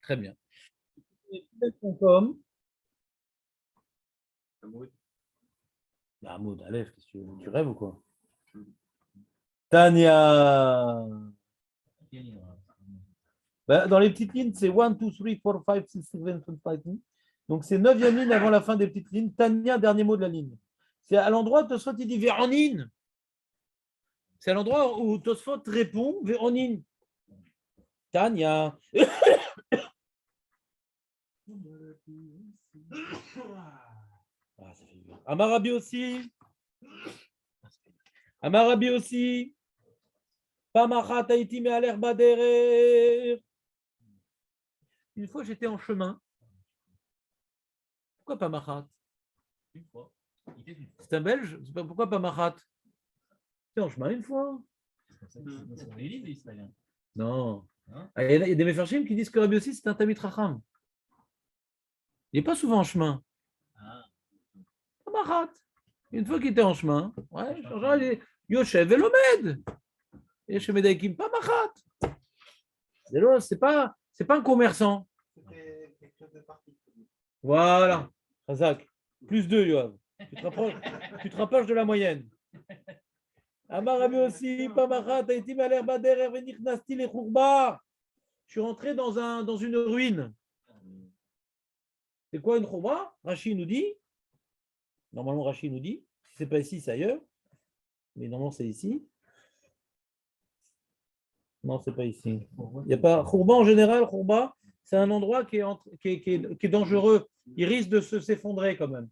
Très bien. Comme Mahmoud, Aleph, tu rêves ou quoi? Tania. Ben, dans les petites lignes, c'est 1, 2, 3, 4, 5, 6, 7, 8, 9. Donc, c'est 9e ligne avant la fin des petites lignes. Tania, dernier mot de la ligne. C'est à l'endroit où Tosfot il dit Véronine. C'est à l'endroit où Tosfot répond Véronine. Tania. Amarabi aussi. Amarabi aussi. Pamachat Haïti me aler baderer. Une fois, j'étais en chemin. Pourquoi Pamachat? Une fois. C'est un Belge? Pourquoi Pamachat? J'étais en chemin une fois. Non. Il y a des Mefarshim qui disent que Rabbi aussi, c'est un Tamid Racham. Il n'est pas souvent en chemin. Pamachat. Une fois qu'il était en chemin, ouais, il est Yoshev et Lomed. Et chez Medaïkim, Pamachat. C'est pas un commerçant. Voilà. Razak. Plus 2, Yoav. Tu te rapproches de la moyenne. Amarabi aussi, Pamachat, Haïti Maler Bader, Venir Nasti les Khourba. Je suis rentré dans une ruine. C'est quoi une Khourba? Rachid nous dit. Normalement, Rachid nous dit. Si ce n'est pas ici, c'est ailleurs. Mais normalement, c'est ici. Non, c'est pas ici. Il y a pas Khourba en général. Khourba, c'est un endroit qui est dangereux. Il risque de s'effondrer quand même.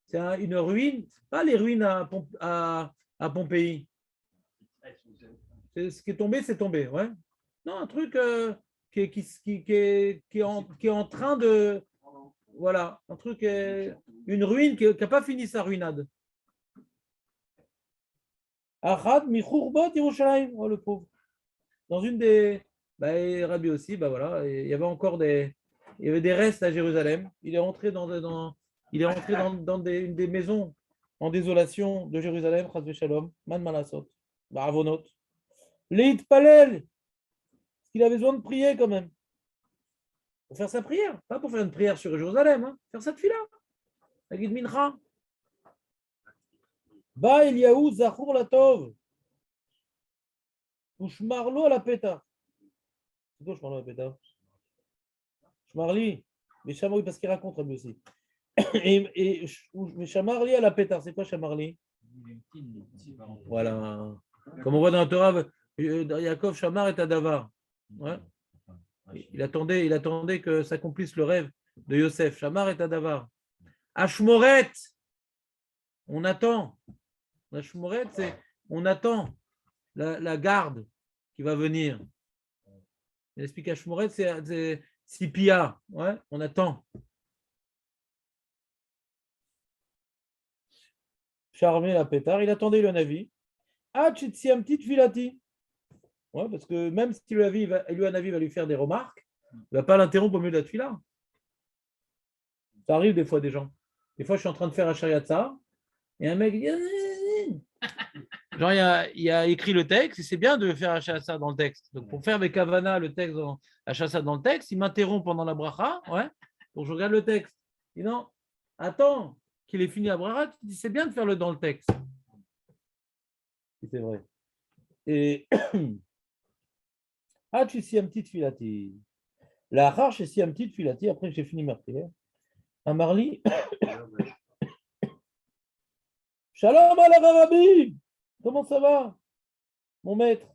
C'est une ruine, pas les ruines à Pompéi. Ce qui est tombé, c'est tombé. Ouais. Non, un truc qui est en train de. Voilà, un truc, une ruine qui n'a pas fini sa ruinade. Achad mi Khourbot Yerushalayim, oh le pauvre. Dans une des. Bah, Rabbi aussi, bah voilà, il y avait encore il y avait des restes à Jérusalem. Il est rentré dans une des maisons en désolation de Jérusalem, Chas Shalom, Man Malasot, Baravonot. Leit Palel, il a besoin de prier quand même. Pour faire sa prière, pas pour faire une prière sur Jérusalem, hein, faire sa tefila. La guide Mincha. Ba Eliaou Zachour Latov. Ou Shmarlo à la péta. C'est quoi Shmarlo à la péta? Shmarli. Mais Chamarli, parce qu'il raconte Rabbi aussi. Mais Chamarli à la péta, c'est quoi Chamarli? Voilà. Comme on voit dans la Torah, Yaakov Shamar est à Davar. Ouais. Il attendait que s'accomplisse le rêve de Yosef. Shamar est à Davar. Ashmoret, on attend. Ashmoret, c'est on attend la garde qui va venir. Il explique Ashmoret, c'est Sipia. Ouais, on attend. Charmé la pétard, il attendait le Navi. Ah, Tchitsiam petite filati. Ouais, parce que même si le Navi va lui faire des remarques, il ne va pas l'interrompre au milieu de la tefila. Ça arrive des fois des gens. Des fois, je suis en train de faire un shariatza et un mec dit genre, il a écrit le texte et c'est bien de faire un shariatza dans le texte. Donc, pour faire avec Havana le texte, un shariatza dans le texte, il m'interrompt pendant la bracha, ouais, pour que je regarde le texte. Et non, attends qu'il ait fini la bracha, tu dis c'est bien de faire le dans le texte. C'est vrai. Et ah, tu sais, un petit filati. La rare, c'est un petit filati. Après, j'ai fini ma prière. À Marly. Shalom à la Rabbi. Comment ça va, mon maître?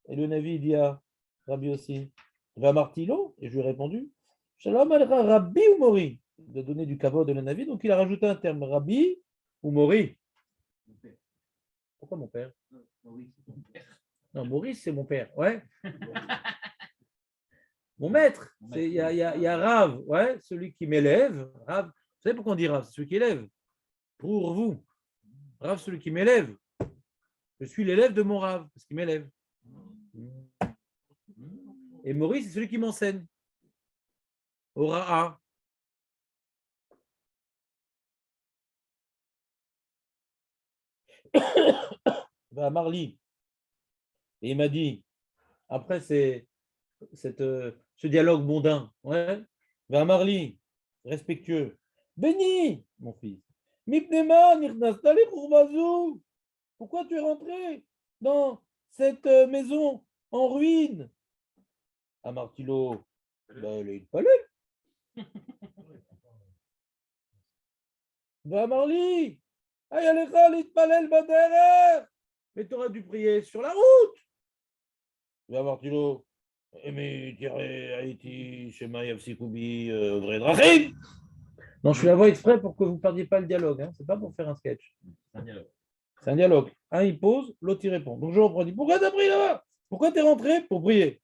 Et le Navi dit à Rabbi aussi. Va Martilo. Et je lui ai répondu. Shalom à la Rabbi ou Mori. Il a donné du kavod de le Navi. Donc, il a rajouté un terme. Rabbi ou Mori. Pourquoi mon père? Non, Maurice, c'est mon père. Ouais. Mon maître, il y a Rav, ouais, celui qui m'élève. Rav, vous savez pourquoi on dit Rav? C'est celui qui élève. Pour vous. Rav, celui qui m'élève. Je suis l'élève de mon Rav, parce qu'il m'élève. Et Maurice, c'est celui qui m'enseigne. Ora'a. À Marly. Et il m'a dit, après cette ce dialogue mondain. Ouais. Va Marli, respectueux. Béni, mon fils. Mipnema, nirnastali kurbazou. Pourquoi tu es rentré dans cette maison en ruine? Amartilo, il palais. Va Marli, ayalecha l'itpalel baderer. Mais tu aurais dû prier sur la route. Va Martilo, mais dirait Haïti, Shema Yavsikoubi, vrai drachim. Non, je suis là-bas exprès pour que vous ne perdiez pas le dialogue. Hein. Ce n'est pas pour faire un sketch. C'est un dialogue. C'est un dialogue. Un, il pose, l'autre, il répond. Donc je reprends. Dis, pourquoi tu as prié là-bas? Pourquoi tu es rentré? Pour prier.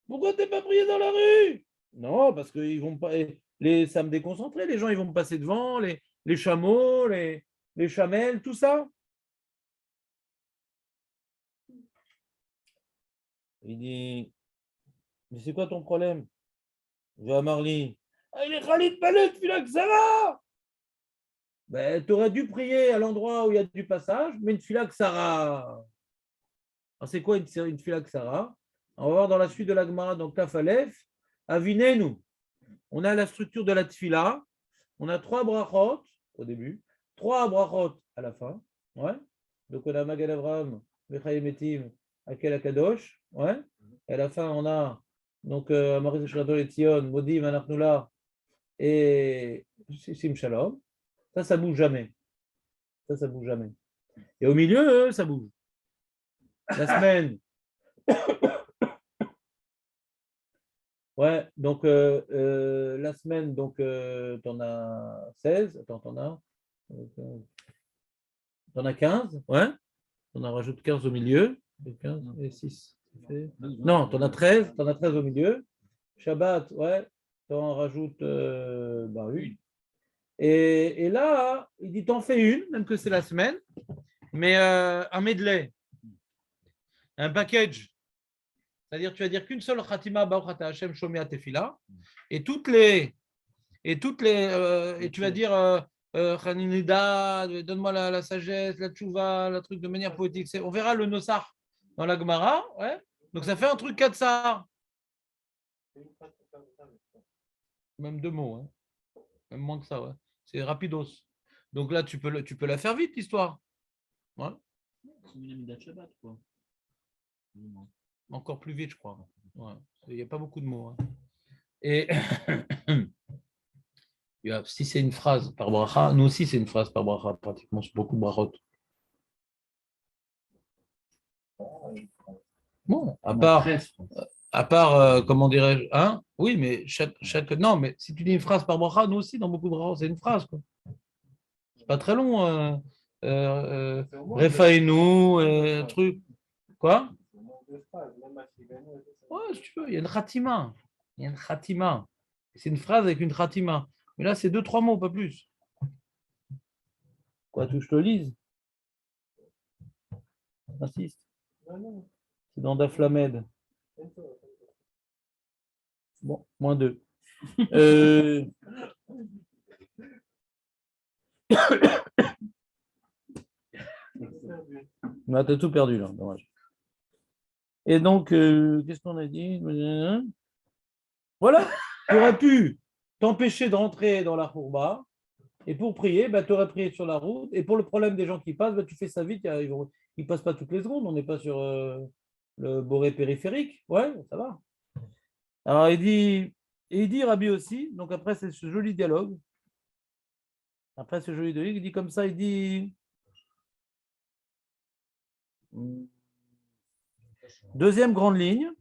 Pourquoi tu n'es pas prié dans la rue? Non, parce que ils vont pas, ça me déconcentrer. Les gens, ils vont me passer devant, les chameaux, les chamelles, tout ça. Il dit, mais c'est quoi ton problème? Je vais à Marly. Ah, il est Khalid Palet, Philaxara. Ben, tu aurais dû prier à l'endroit où il y a du passage, mais une Philaxara. Alors, c'est quoi une Philaxara? On va voir dans la suite de la Gemara, donc Kafalef, Avinenu. On a la structure de la Tfila, on a 3 brachot au début, 3 brachot à la fin. Ouais. Donc on a Magal Avram, Mechaim Etim, Akel Akadosh. Ouais. Et à la fin, on a donc Maris Shradol et Tzion, Modim, Anachnula et Sim Shalom. Ça bouge jamais. Ça bouge jamais. Et au milieu, ça bouge. La semaine. Ouais, donc la semaine, donc tu en as 16. Attends, t'en as 15, ouais. On en rajoute 15 au milieu. 15 et 6. Non, tu en as 13. Tu en as 13 au milieu. Shabbat, ouais. Tu en rajoutes une. Et là, il dit t'en fais une, même que c'est la semaine, mais un medley, un package. C'est-à-dire, tu vas dire qu'une seule Khatima Baruch Hashem Shomea Tefila, et tu vas dire Khaninida, donne-moi la sagesse, la tchouva, le truc de manière poétique. On verra le Nosar dans la Gemara, ouais. Donc ça fait un truc Katsar. Même 2 mots, hein. Même moins que ça, ouais. C'est rapidos. Donc là, tu peux la faire vite, l'histoire. Ouais. Shabbat, quoi. Encore plus vite, je crois. Ouais. Il n'y a pas beaucoup de mots. Hein. Et si c'est une phrase par bracha, nous aussi c'est une phrase par bracha, pratiquement sur beaucoup de brachot. Bon, à part comment dirais-je, hein? Oui, mais non, mais si tu dis une phrase par bracha, nous aussi dans beaucoup de brachot, c'est une phrase, quoi. C'est pas très long. Refaïnou, truc. Quoi? Ouais, si tu veux, il y a une khatima. Il y a une khatima. C'est une phrase avec une khatima. Mais là, c'est 2-3 mots, pas plus. Quoi, tu je te lise? Insiste. C'est dans Daflamed. Bon, -2. T'as tout perdu, là. Dommage. Et donc, qu'est-ce qu'on a dit? Voilà, tu aurais pu t'empêcher de rentrer dans la khourba. Et pour prier, tu aurais prié sur la route. Et pour le problème des gens qui passent, tu fais ça vite. Ils ne passent pas toutes les secondes. On n'est pas sur le boré périphérique. Ouais, ça va. Alors, il dit Rabbi aussi. Donc, après, c'est ce joli dialogue. Après ce joli dialogue, il dit comme ça, il dit... Deuxième grande ligne.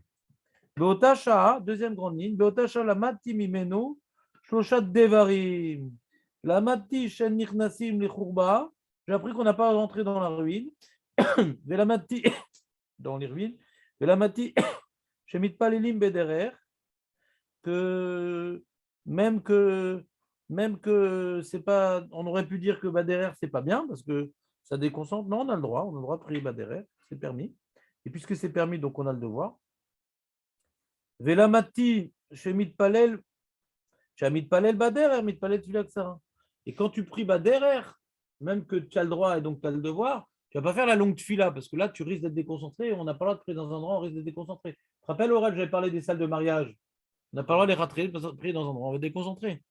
Beotasha, deuxième grande ligne. Beotasha la mati mimeno, shloshat devarim. La mati shen nichnasim lichurba. J'ai appris qu'on n'a pas rentré dans la ruine. La mati dans les ruines. La mati shemit palelim bederer. Que même que c'est pas, on aurait pu dire que Baderer c'est pas bien parce que ça déconcentre. Non, on a le droit de prier Baderer, c'est permis. Et puisque c'est permis, donc on a le devoir. Velamati shemit palel Baderer, mit palel tfilaksara. Et quand tu pries Baderer, même que tu as le droit et donc tu as le devoir, tu vas pas faire la longue tfila parce que là tu risques d'être déconcentré. On n'a pas le droit de prier dans un endroit, on risque d'être déconcentré. Tu te rappelles, Aurel, j'avais parlé des salles de mariage. n'a pas le droit de les rattraper, prier dans un endroit. On va déconcentrer.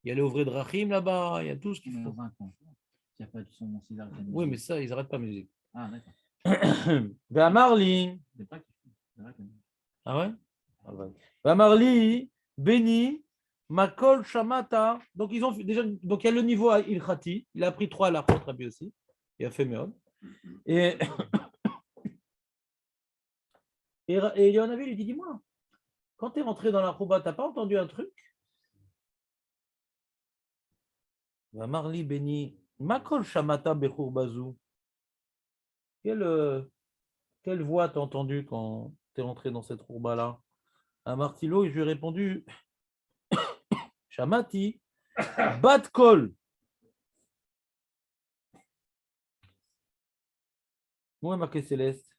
Il y a les ouvrés de Rahim là-bas, il y a tout ce qu'il faut. Dans un coin. Il n'y a pas de son césar. Oui, mais ça, ils n'arrêtent pas la musique. Ah, d'accord. Vamarli. C'est pas qu'il faut. Ah ouais? Vamarli, Béni, Makol, Shamata. Donc, ils ont déjà. Donc, il y a le niveau à Ilkhati. Il a appris 3 à la Rabbi aussi. Il a fait Meod. Et il y en avait, il lui dit dis-moi, quand tu es rentré dans la Rouba, tu n'as pas entendu un truc? Vamarli, Béni, Makol, Shamata, Bechur, Bazou. Quelle voix t'as entendu quand tu es rentré dans cette Rouba-là? À Martilo, je lui ai répondu Shamati, Bat Kol. Moi, marqué Céleste.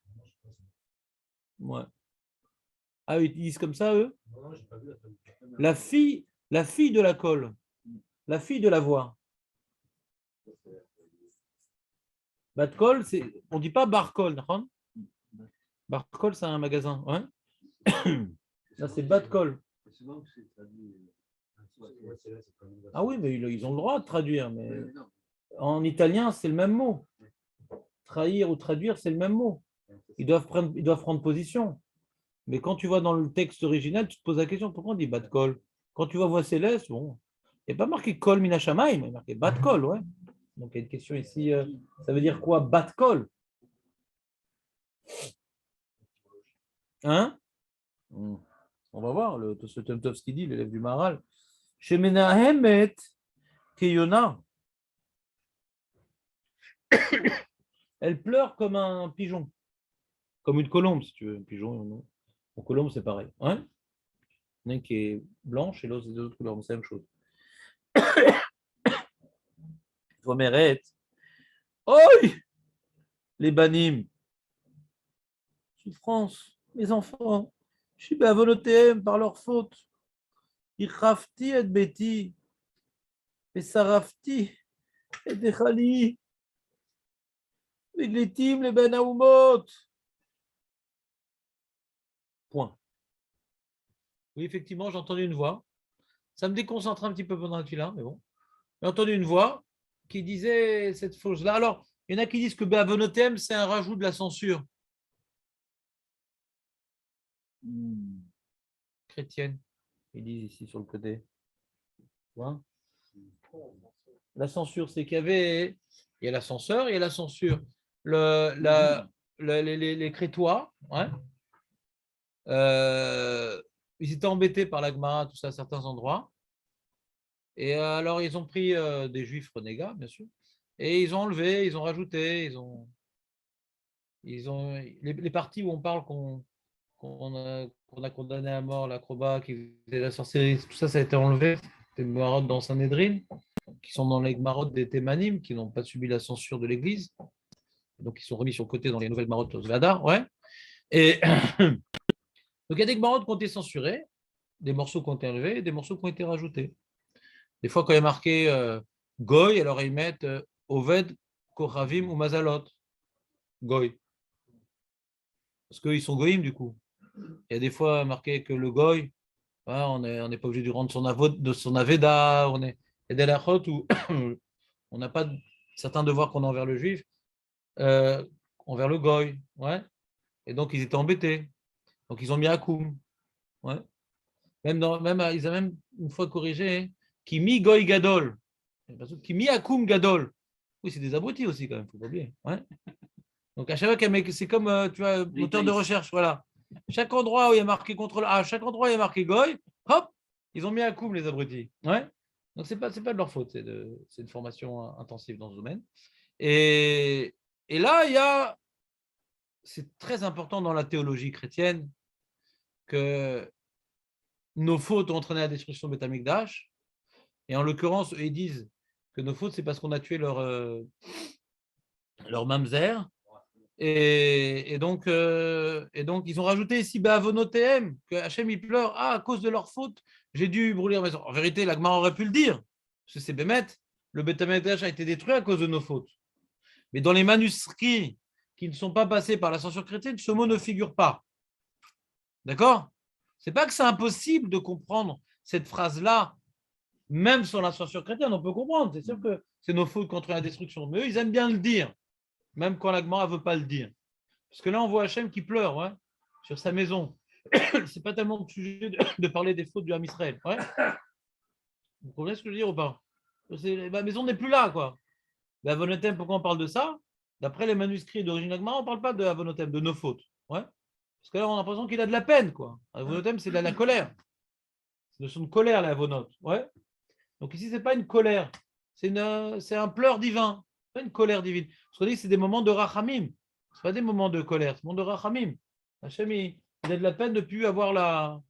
Ouais. Ah, ils disent comme ça, eux? La fille de la colle. La fille de la voix. Bat Kol, on ne dit pas Barkol. Barkol, c'est un magasin. Ouais. Là, c'est Bat Kol. Ah oui, mais ils ont le droit de traduire. Mais en italien, c'est le même mot. Trahir ou traduire, c'est le même mot. Ils doivent prendre position. Mais quand tu vois dans le texte original, tu te poses la question, pourquoi on dit bat kol? Quand tu vois voix céleste, bon, il n'y a pas marqué kol minashamaim, il y a marqué bat kol, ouais. Donc il y a une question ici, ça veut dire quoi bat kol? Hein? On va voir ce Tumtov ce qu'il dit, l'élève du Maharal. Chez Menahemet Keyona, elle pleure comme un pigeon, comme une colombe, si tu veux. Un pigeon, une colombe, c'est pareil. Ouais. Il y en a une qui est blanche et l'autre, c'est d'autres couleurs, mais c'est la même chose. Vomeret. Oi! Les banim. Souffrance, mes enfants. Je suis bavonotéem par leur faute. Irrafti et beti. Et sarafti et dechali. Les glétim, les benaoumot. Point. Oui, effectivement, j'ai entendu une voix. Ça me déconcentre un petit peu pendant la tuila, mais bon. J'ai entendu une voix qui disait cette chose-là. Alors, il y en a qui disent que bavonotéem, c'est un rajout de la censure. Chrétienne, ils disent ici sur le côté. Hein? La censure, c'est qu'il il y a la censeur, il y a la censure. Les Crétois, ouais, ils étaient embêtés par la Gemara, tout ça, à certains endroits. Et alors, ils ont pris des juifs renégats, bien sûr, et ils ont enlevé, ils ont rajouté, les parties où on parle qu'on a condamné à mort l'acrobat qui faisait la sorcellerie, tout ça, ça a été enlevé. Des marottes dans Sanhedrin, qui sont dans les marottes des Thémanim, qui n'ont pas subi la censure de l'Église. Donc, ils sont remis sur le côté dans les nouvelles marottes Zvada, ouais. Et donc, il y a des marottes qui ont été censurées, des morceaux qui ont été enlevés, et des morceaux qui ont été rajoutés. Des fois, quand il y a marqué Goy, alors ils mettent Oved, Kochavim ou Mazalot. Goy. Parce qu'ils sont goyim, du coup. Il y a des fois marqué que le Goy, on n'est pas obligé de rendre son Aveda. Il y a des lachot où on n'a pas certains devoirs qu'on a envers le juif, envers le Goy. Ouais. Et donc, ils étaient embêtés. Donc, ils ont mis Akoum. Ouais. Ils ont même une fois corrigé qui mi Goy Gadol. Qui mi Akoum Gadol. Oui, c'est des abrutis aussi, quand même, il ne faut pas oublier. Ouais. Donc, à chaque fois, c'est comme, tu vois, moteur de recherche, voilà. Chaque endroit où il y a marqué contrôle A, chaque endroit où il y a marqué Goy, hop, ils ont mis Akoum, les abrutis. Ouais. Donc, ce n'est pas de leur faute, c'est une formation intensive dans ce domaine. Et là, c'est très important dans la théologie chrétienne que nos fautes ont entraîné la destruction de Beth Amikdash. Et en l'occurrence, ils disent que nos fautes, c'est parce qu'on a tué leur mamzer. Et donc, ils ont rajouté ici Be'avonotehem, que Hachem il pleure, à cause de leur faute, j'ai dû brûler la maison. En vérité, la Gemara aurait pu le dire, parce que c'est Bémet, le Beth Amikdash a été détruit à cause de nos fautes. Mais dans les manuscrits qui ne sont pas passés par la censure chrétienne, ce mot ne figure pas. D'accord? c'est pas que c'est impossible de comprendre cette phrase-là, même sur l'ascension chrétienne, on peut comprendre. C'est sûr que c'est nos fautes contre la destruction. Mais eux, ils aiment bien le dire, même quand la Gemara ne veut pas le dire. Parce que là, on voit Hachem qui pleure sur sa maison. C'est pas tellement le sujet de parler des fautes du Ham Israël. Ouais. Vous comprenez ce que je veux dire ou pas? Ma maison n'est plus là, quoi. Mais Avonotem, pourquoi on parle de ça? D'après les manuscrits d'origine Agmara, on ne parle pas de Avonotem, de nos fautes. Ouais. Parce que là, on a l'impression qu'il a de la peine, quoi. Avonotem, c'est de la colère. C'est une notion de colère, la Avonote. Ouais. Donc ici, ce n'est pas une colère, c'est un pleur divin, pas une colère divine. Parce qu'on dit que c'est des moments de rachamim. Ce pas des moments de colère, c'est des moments de rachamim. Hachem, il a de la peine de ne plus avoir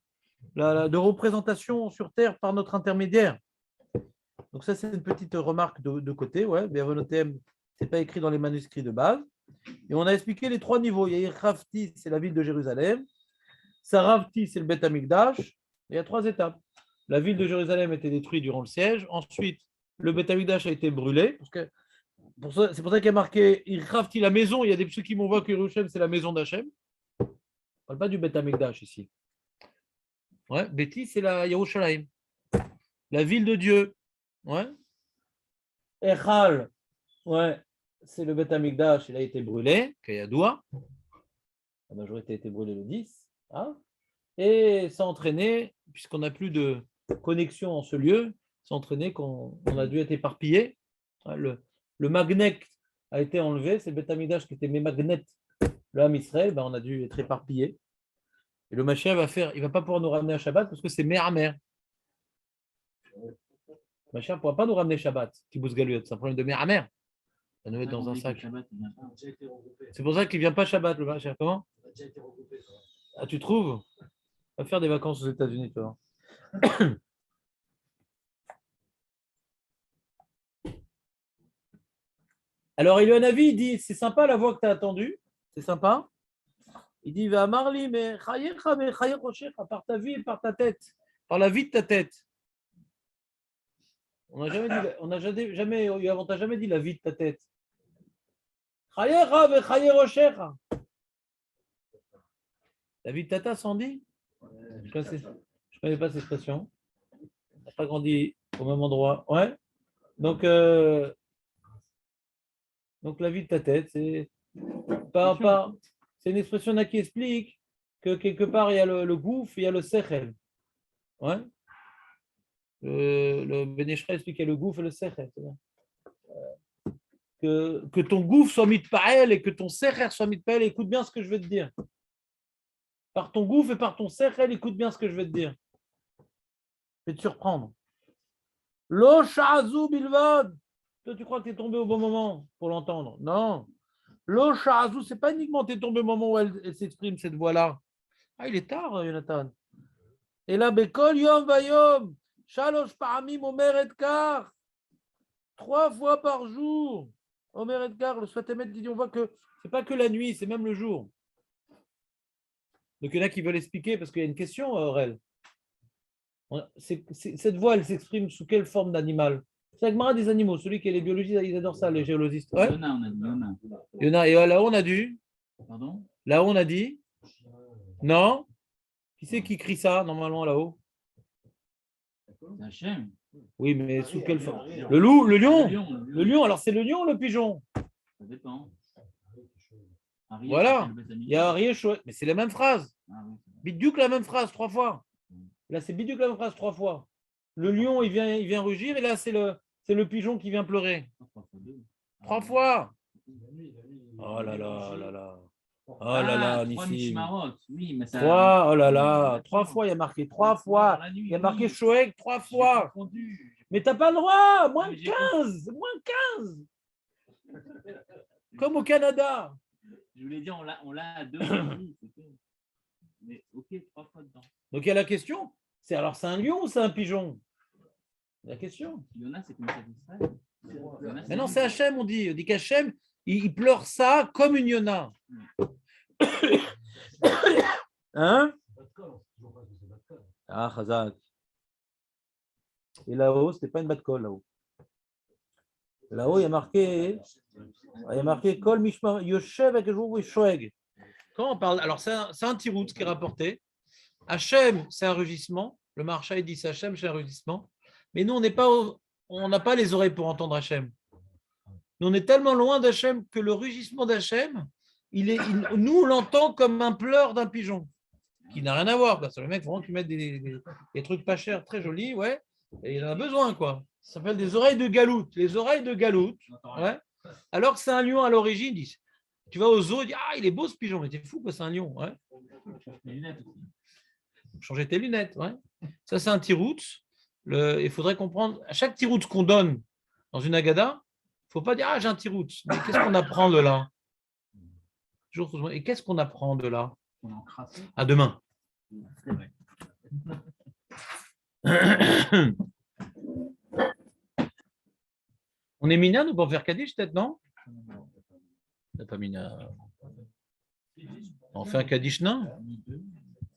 de représentation sur terre par notre intermédiaire. Donc ça, c'est une petite remarque de côté. Ouais, mais Avonotem, ce n'est pas écrit dans les manuscrits de base. Et on a expliqué les 3 niveaux. Il y a Irkhavti, c'est la ville de Jérusalem. Saravti, c'est le Beth Amikdash. Il y a 3 étapes. La ville de Jérusalem a été détruite durant le siège. Ensuite, le Beth Amikdash a été brûlé. C'est pour ça qu'il y a marqué Irkhavti, la maison. Il y a des ceux qui m'ont vu que Yerushalem, c'est la maison d'Hachem. On ne parle pas du Beth Amikdash ici. Ouais, Beti, c'est la Yerushalayim, la ville de Dieu. Ouais. Echal, ouais, c'est le Beth Amikdash. Il a été brûlé, Kayadoua. La majorité a été brûlée le 10. Hein, et s'entraîner, puisqu'on n'a plus de connexion en ce lieu, s'entraîner qu'on a dû être éparpillé. Le magnet a été enlevé, c'est le Beth Amikdash qui était mes magnets, le Ham Israël, on a dû être éparpillé. Et le Mashiach il va pas pouvoir nous ramener à Shabbat parce que c'est mer à mer. Le Mashiach ne pourra pas nous ramener Shabbat, Kibbutz Galuyot, c'est un problème de mer à mer. Ça nous met dans un sac. C'est pour ça qu'il ne vient pas Shabbat, le Mashiach. Comment? Ah, tu trouves? Va faire des vacances aux États-Unis, toi. Alors, il y a un avis, il dit, c'est sympa la voix que tu as attendue, c'est sympa. Il dit, va Marli, mais par ta vie et par ta tête, par la vie de ta tête. On n'a jamais dit, on t'a jamais dit la vie de ta tête. La vie de tata, ça en dit? Je ne connais pas cette expression. On n'a pas grandi au même endroit. Ouais. Donc la vie de ta tête, c'est une expression là qui explique que quelque part il y a le gouffre, il y a le sechel. Ouais. Le Bénéchra explique qu'il y a le gouffre et le sechel. Que ton gouffre soit mis de paël et que ton sechel soit mis de paël. Écoute bien ce que je vais te dire. Par ton gouffre et par ton sechel, écoute bien ce que je vais te dire. Je vais te surprendre. Lo sha'azu bilvad. Toi, tu crois que tu es tombé au bon moment pour l'entendre? Non. Lo sha'azu, ce n'est pas uniquement tu es tombé au moment où elle s'exprime, cette voix-là. Ah, il est tard, Jonathan. Et là, Bekol Yom Vayom, Shalosh Paramim Omer Edkar. 3 fois par jour. Omer Edkar, le Sfatemet dit, on voit que ce n'est pas que la nuit, c'est même le jour. Donc il y en a qui veulent expliquer parce qu'il y a une question, Aurel. Cette voix, elle s'exprime sous quelle forme d'animal? C'est la Gemara des animaux. Celui qui est les biologistes, ils adorent ça, les géologistes. Ouais. Yona, on a dit Yona. Yona. Et là-haut, on a dit. Pardon? Là-haut, on a dit. Non. Qui c'est qui crie ça, normalement, là-haut? C'est Hachem. Oui, mais sous quelle forme? Le loup, le lion? Le lion, alors c'est le lion ou le pigeon? Ça dépend. Arié, voilà. Il y a Arié chouette. Mais c'est la même phrase. Ah, oui. Bidouk, la même phrase, 3 fois. Là, c'est Bidouk, la même phrase, 3 fois. Le lion, il vient rugir, et là, c'est le pigeon qui vient pleurer. 3 fois. Oh là là, là là. Oh là là, Nissim. Oui, mais ça... 3, oh là là. 3 fois, il y a marqué 3 fois. Il y a marqué Shoek 3 fois. Mais tu n'as pas le droit. Moins 15. Moins 15. Comme au Canada. Je voulais dire, on l'a à 2. Mais ok, 3 fois dedans. Donc il y a la question. C'est un lion ou c'est un pigeon? La question. Yona, c'est comme ça. Mais non, c'est Hachem, on dit. On dit qu'Hachem, il pleure ça comme une Yona. Hein? Ah, Chazak. Et là-haut, ce n'était pas une batte-colle, là-haut. Là-haut, il y a marqué Kol Mishmar Yoshev avec Shoeg. Quand on parle, alors c'est un tirout qui est rapporté. Hachem, c'est un rugissement. Le marcha, il dit c'est Hachem, c'est un rugissement. Mais nous, on n'a pas les oreilles pour entendre Hachem. Nous, on est tellement loin d'Hachem que le rugissement d'Hachem, nous, on l'entend comme un pleur d'un pigeon, qui n'a rien à voir. C'est le mec vraiment qui met des trucs pas chers, très jolis, ouais, et il en a besoin, quoi. Ça s'appelle des oreilles de galoute. Les oreilles de galoute, ouais. Alors que c'est un lion à l'origine, ils disent. Tu vas au zoo, tu dis ah, il est beau ce pigeon, mais t'es fou, quoi, c'est un lion, ouais. Changer tes lunettes, ouais. Ça, c'est un tirout. Il faudrait comprendre, à chaque tirout qu'on donne dans une agada, il ne faut pas dire ah, j'ai un tirout. Mais qu'est-ce qu'on apprend de là? Et qu'est-ce qu'on apprend de là? À demain. On est mina, nous, pour faire Kaddish, peut-être, non? On n'est pas mina. On fait un Kaddish nain?